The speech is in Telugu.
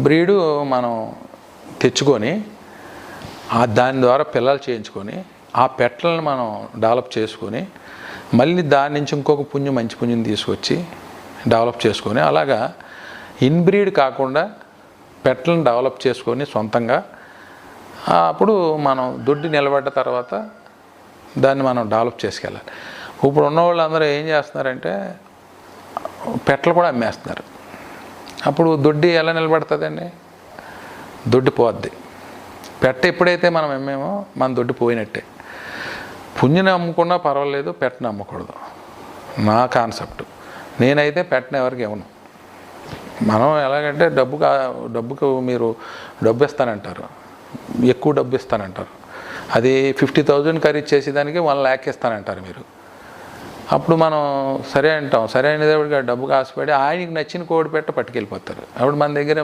బ్రీడు మనం తెచ్చుకొని దాని ద్వారా పిల్లలు చేయించుకొని ఆ పెట్టలను మనం డెవలప్ చేసుకొని మళ్ళీ దాని నుంచి ఇంకొక మంచి పుంజుని తీసుకొచ్చి డెవలప్ చేసుకొని అలాగా ఇన్బ్రీడ్ కాకుండా పెట్టలను డెవలప్ చేసుకొని సొంతంగా అప్పుడు మనం దొడ్డి నిలబడ్డ తర్వాత దాన్ని మనం డెవలప్ చేసుకెళ్ళాలి. ఇప్పుడు ఉన్న వాళ్ళందరూ ఏం చేస్తున్నారంటే పెట్టలు కూడా అమ్మేస్తున్నారు. అప్పుడు దొడ్డి ఎలా నిలబడుతుందండి? దొడ్డి పోద్ది. పెట్ట ఎప్పుడైతే మనం అమ్మేమో మన దొడ్డి పోయినట్టే. పుంజుని అమ్ముకున్నా పర్వాలేదు, పెట్టని అమ్మకూడదు నా కాన్సెప్ట్. నేనైతే పెట్టని ఎవరికి ఇవ్వను. మనం ఎలాగంటే డబ్బుకు మీరు డబ్బు ఇస్తానంటారు, ఎక్కువ డబ్బు ఇస్తానంటారు. అది 50,000 ఖరీదు చేసేదానికి 1 lakh ఇస్తానంటారు మీరు. అప్పుడు మనం సరే అంటాం. సరే అనేటప్పటికి డబ్బుకు ఆశపడి ఆయనకి నచ్చిన కోడి పెట్ట పట్టుకెళ్ళిపోతారు. అప్పుడు మన దగ్గర